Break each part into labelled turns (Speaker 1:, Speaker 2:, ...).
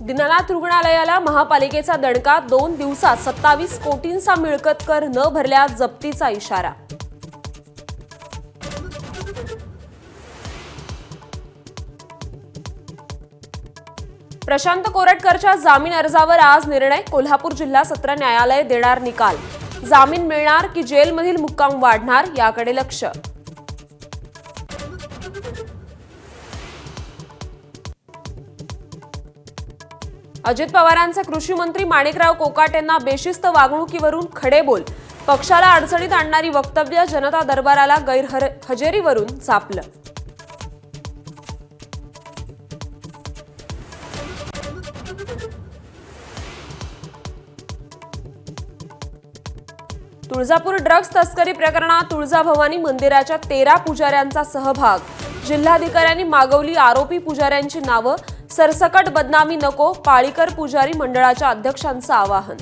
Speaker 1: दीनानाथ रुग्णालयाला महापालिकेचा दणका, 2 दिवसात 27 कोटींचा मिळकत कर न भरल्यास जप्तीचा इशारा. प्रशांत कोरटकरच्या जामीन अर्जावर आज निर्णय. कोल्हापूर जिल्हा सत्र न्यायालय देणार निकाल. जामीन मिळणार की जेलमधील मुक्काम वाढणार याकडे लक्ष. अजित पवारांचे कृषी मंत्री माणिकराव कोकाटेंना बेशिस्त वागणुकीवरून खडेबोल. पक्षाला अडचणीत आणणारी वक्तव्य, जनता दरबाराला गैरहजेरीवरून चापलं. तुळजापूर ड्रग्ज तस्करी प्रकरणात तुळजाभवानी मंदिराच्या 13 पुजाऱ्यांचा सहभाग. जिल्हाधिकाऱ्यांनी मागवली आरोपी पुजाऱ्यांची नावं. सरसकट बदनामी नको, पाळीकर पुजारी मंडळाच्या अध्यक्षांचं आवाहन.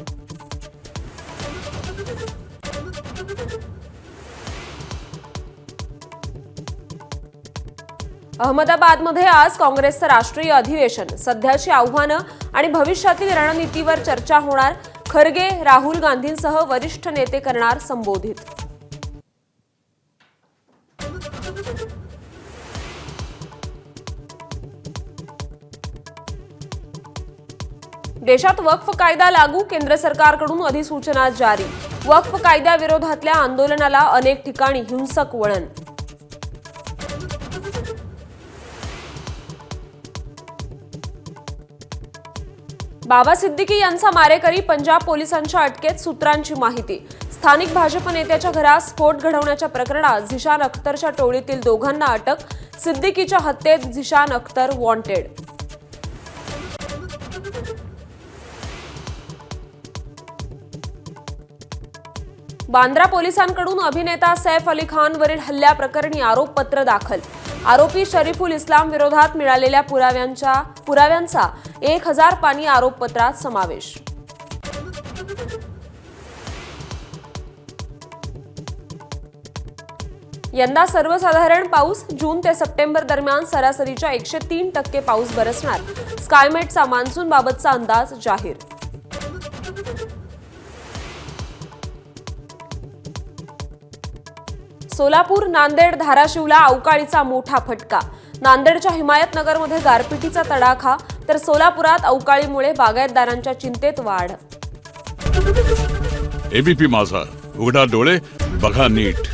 Speaker 1: अहमदाबादमध्ये आज काँग्रेसचं राष्ट्रीय अधिवेशन. सध्याची आव्हानं आणि भविष्यातील रणनीतीवर चर्चा होणार. खरगे राहुल गांधींसह वरिष्ठ नेते करणार संबोधित. देशात वक्फ कायदा लागू, केंद्र सरकारकडून अधिसूचना जारी. वक्फ कायद्याविरोधातल्या आंदोलनाला अनेक ठिकाणी हिंसक वळण. बाबा सिद्दीकी यांचा मारेकरी पंजाब पोलिसांच्या अटकेत, सूत्रांची माहिती. स्थानिक भाजप नेत्याच्या घरात स्फोट घडवण्याच्या प्रकरणात झिशान अख्तरच्या टोळीतील दोघांना अटक. सिद्दीकीच्या हत्येत झिशान अख्तर वॉन्टेड. बांद्रा पोलिसांकडून अभिनेता सैफ अली खानवरील हल्ल्याप्रकरणी आरोपपत्र दाखल. आरोपी शरीफुल इस्लाम विरोधात मिळालेल्या पुराव्यांचा 1000 पानी आरोपपत्रात समावेश. यंदा सर्वसाधारण पाऊस. जून ते सप्टेंबर दरम्यान सरासरीच्या 103% पाऊस बरसणार. स्कायमेटचा मान्सून बाबतचा अंदाज जाहीर. सोलापूर, नांदेड, धाराशिवला अवकाळीचा मोठा फटका. नांदेडच्या हिमायतनगरमध्ये गारपिटीचा तडाखा, तर सोलापुरात अवकाळीमुळे बागायतदारांच्या चिंतेत वाढ.
Speaker 2: एबीपी माझा, उघडा डोळे बघा नीट.